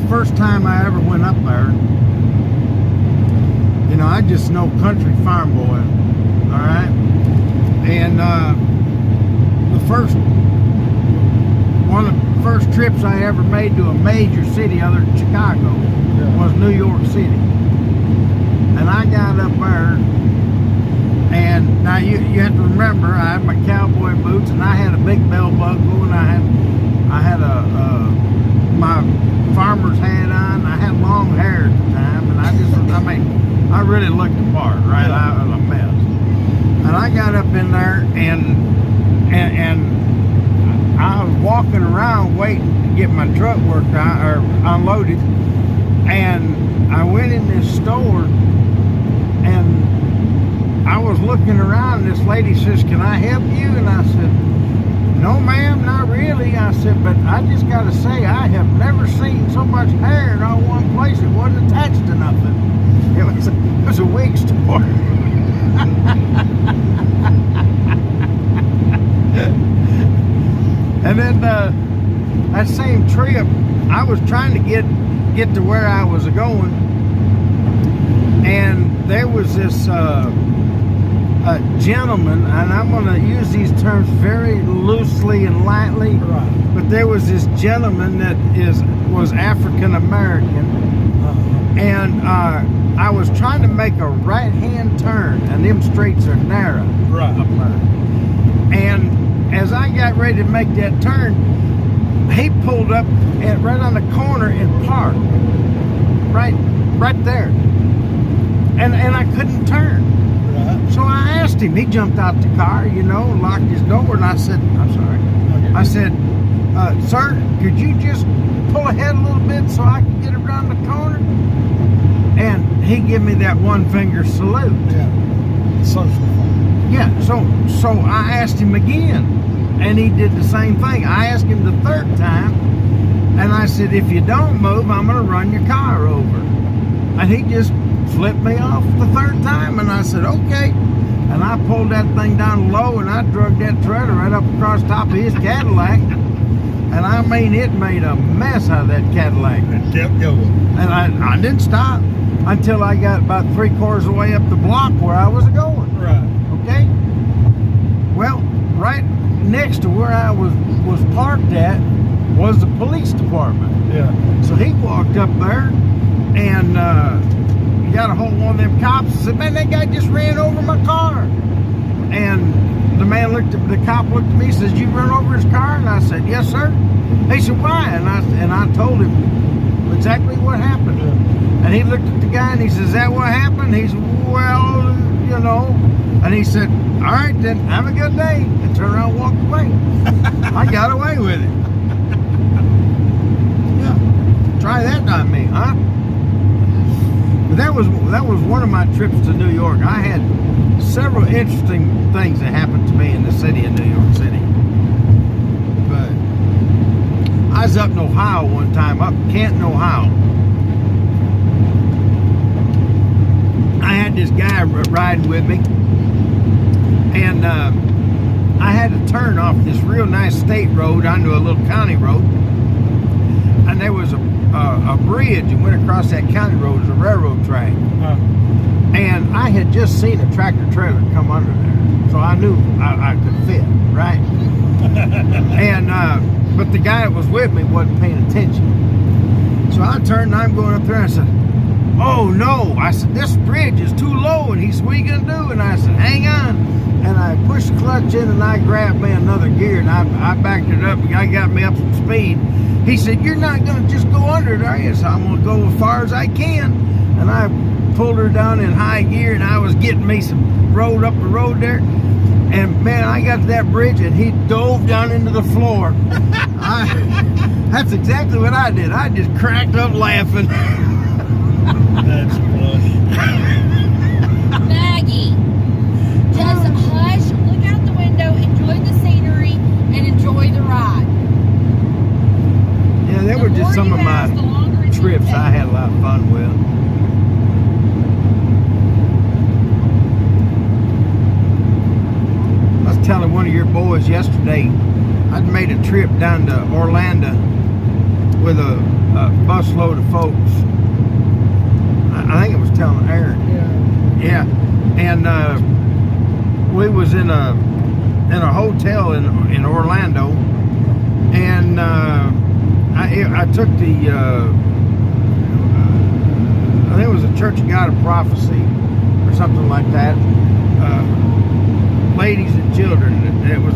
first time I ever went up there. You know, I just know country farm boy, all right? And one of the first trips I ever made to a major city other than Chicago was New York City. And I got up there, and now you have to remember, I had my cowboy boots, and I had a big belt buckle, and I had my farmer's hat on. I had long hair at the time, and I really looked the part, right? I was a mess. And I got up in there, and I was walking around waiting to get my truck worked out or unloaded, and I went in this store, and I was looking around, and this lady says, "Can I help you?" And I said, "No, ma'am, not really." I said, "But I just got to say, I have never seen so much hair in all one place. It wasn't attached to nothing. It was a wig store." And then that same trip, I was trying to get to where I was going, and there was this gentleman, and I'm going to use these terms very loosely and lightly, but there was this gentleman that was African American, and I was trying to make a right-hand turn, and them streets are narrow up there. And as I got ready to make that turn, he pulled up right on the corner and parked right there, and I couldn't turn. So I asked him. He jumped out the car, you know, locked his door, and I said, "I'm sorry." I said, "Sir, could you just pull ahead a little bit so I can get around the corner?" And he gave me that one finger salute. Yeah. Social phone. Yeah. So I asked him again, and he did the same thing. I asked him the third time, and I said, "If you don't move, I'm going to run your car over." And he just flipped me off the third time, and I said, "Okay." And I pulled that thing down low, and I drug that trailer right up across the top of his Cadillac. And I mean, it made a mess out of that Cadillac. It kept going. And I didn't stop until I got about 3/4 of the way up the block where I was going. Right. Okay? Well, right next to where I was parked at was the police department. Yeah. So he walked up there, and got a hold of one of them cops and said, "Man, that guy just ran over my car." And the cop looked at me and says, "You run over his car?" And I said, "Yes, sir." He said, "Why?" And I told him exactly what happened. And he looked at the guy and he says, "Is that what happened?" He said, "Well, you know." And he said, "All right, then, have a good day." And turned around and walked away. I got away with it. Yeah. Try that on me, huh? But that was one of my trips to New York. I had several interesting things that happened to me in the city of New York City. But I was up in Ohio one time, up in Canton, Ohio. I had this guy riding with me, and I had to turn off this real nice state road onto a little county road, and there was a bridge that went across that county road. It was a railroad track. And I had just seen a tractor trailer come under there, so I knew I could fit, right? And but the guy that was with me wasn't paying attention. So I turned and I'm going up there and I said, "Oh no," I said, "this bridge is too low." And he said, "What are you gonna do?" And I said, "Hang on." And I pushed the clutch in and I grabbed me another gear, and I backed it up, and I got me up some speed. He said, "You're not gonna just go under it, are you?" So I'm gonna go as far as I can. And I pulled her down in high gear, and I was getting me some road up the road there. And man, I got to that bridge, and he dove down into the floor. That's exactly what I did. I just cracked up laughing. That's funny. Maggie, just hush, look out the window, enjoy the scenery, and enjoy the ride. Yeah, they were just some of my trips I had a lot of fun with. I was telling one of your boys yesterday, I'd made a trip down to Orlando with a busload of folks. I think it was telling Aaron. Yeah. Yeah, and we was in a hotel in Orlando, and I took the I think it was a Church of God of Prophecy or something like that. Ladies and children. It was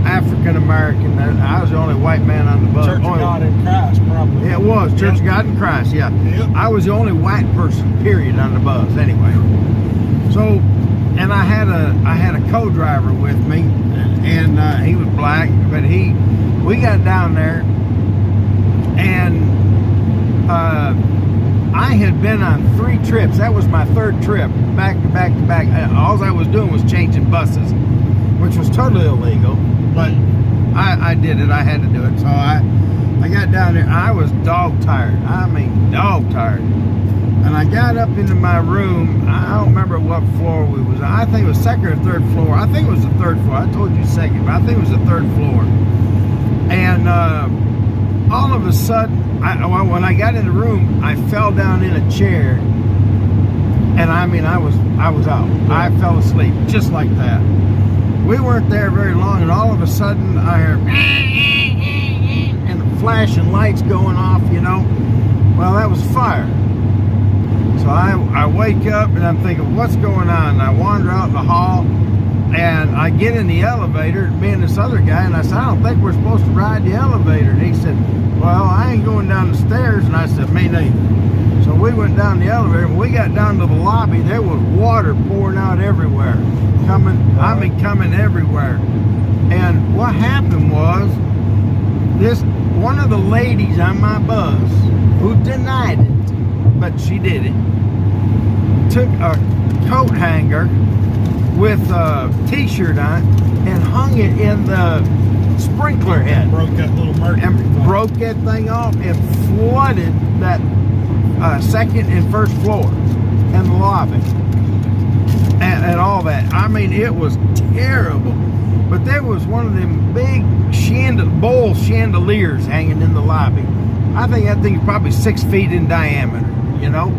African American. I was the only white man on the bus. Church of God in Christ, probably. Yeah, it was Church of God in Christ. Yeah, Yep. I was the only white person, period, on the bus. Anyway, so and I had a co-driver with me, and he was black, but we got down there, and I had been on 3 trips. That was my 3rd trip, back to back to back. All I was doing was changing buses, which was totally illegal, but I did it. I had to do it. So I got down there. I was dog tired. I mean, dog tired. And I got up into my room. I don't remember what floor we was on. I think it was 2nd or 3rd floor. I think it was the 3rd floor. I told you 2nd, but I think it was the 3rd floor. And all of a sudden, when I got in the room, I fell down in a chair. And I mean, I was out. I fell asleep just like that. We weren't there very long, and all of a sudden I heard and the flashing lights going off, you know. Well, that was fire. So I wake up and I'm thinking, what's going on? And I wander out in the hall, and I get in the elevator, me and this other guy, and I said, I don't think we're supposed to ride the elevator. And he said, well, I ain't going down the stairs. And I said, me neither. So we went down the elevator. When we got down to the lobby, there was water pouring out everywhere. Coming everywhere. And what happened was, one of the ladies on my bus, who denied it, but she did it, took a coat hanger with a t-shirt on and hung it in the sprinkler head. Broke that little mercury And thing. broke that thing off and flooded that 2nd and 1st floor and the lobby and all that. I mean, it was terrible. But there was one of them big bowl chandeliers hanging in the lobby. I think that thing's probably 6 feet in diameter, you know.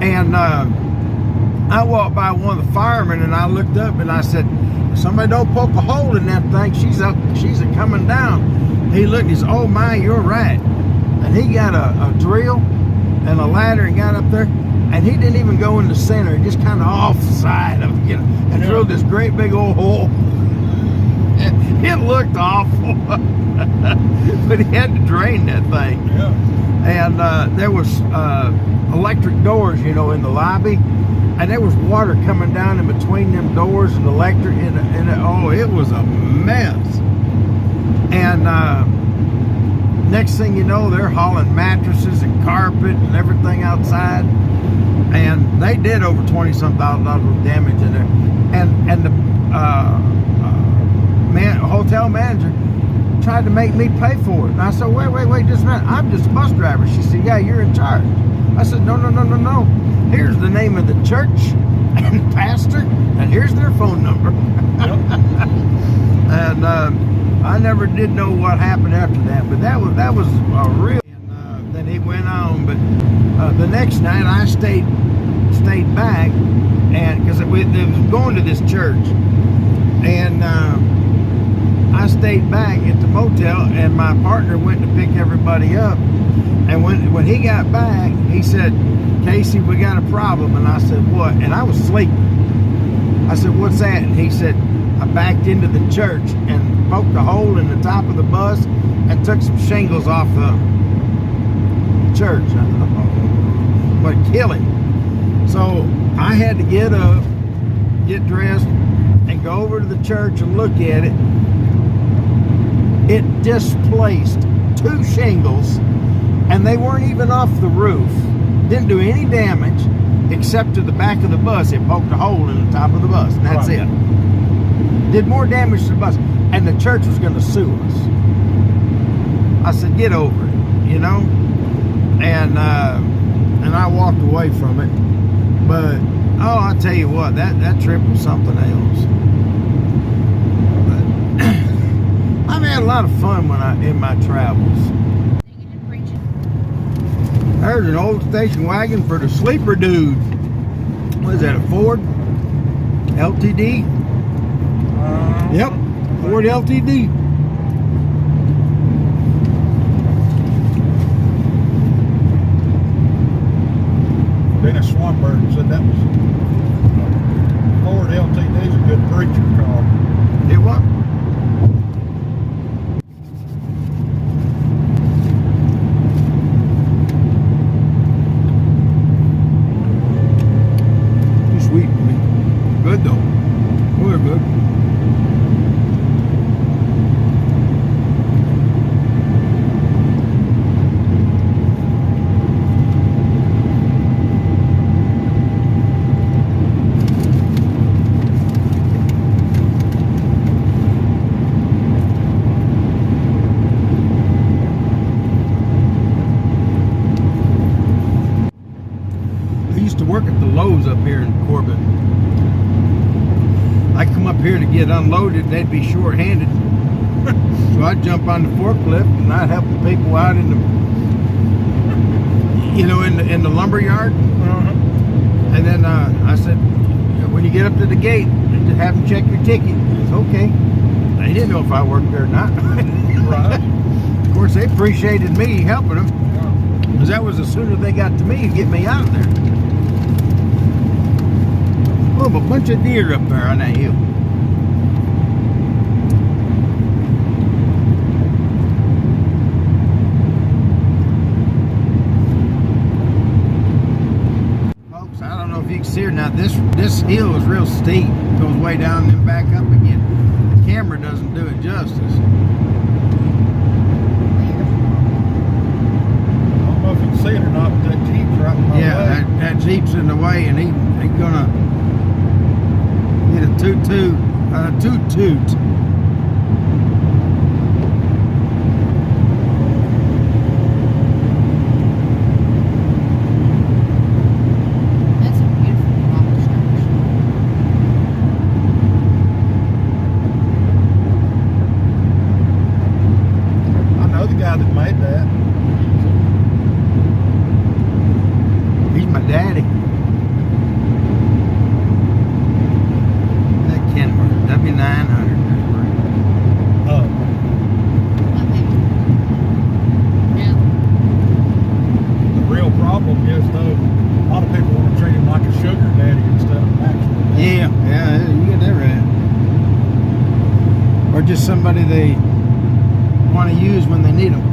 And I walked by one of the firemen, and I looked up and I said, somebody don't poke a hole in that thing. She's a coming down. He looked, he said, oh my, you're right. And he got a drill and a ladder and got up there, and he didn't even go in the center. He just kind of off the side of it, you know, and drilled this great big old hole. It looked awful, but he had to drain that thing. Yeah. And there was electric doors, you know, in the lobby, and there was water coming down in between them doors and electric, and it was a mess. And next thing you know, they're hauling mattresses and carpet and everything outside, and they did over $20,000 of damage in there. And the hotel manager tried to make me pay for it. And I said, wait just a minute. I'm just a bus driver. She said, yeah, you're in charge. I said, no. Here's the name of the church and the pastor, and here's their phone number. Yep. And I never did know what happened after that, but that was a real. And then he went on, but the next night I stayed back, and because it was going to this church, and I stayed back at the motel, and my partner went to pick everybody up. And when he got back, he said, Casey, we got a problem. And I said, what? And I was sleeping. I said, what's that? And he said, I backed into the church and poked a hole in the top of the bus and took some shingles off the church. But kill him. So I had to get up, get dressed, and go over to the church and look at it. It displaced 2 shingles, and they weren't even off the roof. Didn't do any damage except to the back of the bus. It poked a hole in the top of the bus, and that's it. Did more damage to the bus, and the church was going to sue us. I said, get over it, you know. And I walked away from it. But I'll tell you what, that trip was something else. But I've had a lot of fun in my travels. Singing and preaching There's an old station wagon for the sleeper dude. What is that, a Ford LTD? Yep, Ford LTD. Dennis Swanberg said that was Ford LTD's a good preacher car. It what? Too sweet for me. Good though. Oh, they're good. I used to work at the Lowe's up here in Corbin. I come up here to get unloaded, and they'd be short-handed. So I'd jump on the forklift and I'd help the people out in the, in the lumber yard. And then I said, when you get up to the gate, just have them check your ticket. He said, okay. They didn't know if I worked there or not. Right. Of course, they appreciated me helping them, because that was as soon as they got to me to get me out of there. Oh, a bunch of deer up there on that hill. Folks, I don't know if you can see it now. This hill is real steep. It goes way down and then back up again. The camera doesn't do it justice. I don't know if you can see it or not, but that Jeep's right in my way. Yeah, that Jeep's in the way, and he's gonna get a toot-toot. That's a beautiful rock structure. I know the guy that made that. He's my daddy. That Kenworth, W900. Oh, Okay. Yeah. the real problem is though, a lot of people want to treat him like a sugar daddy instead of an actual daddy. Yeah, you get that right. Or just somebody they want to use when they need them.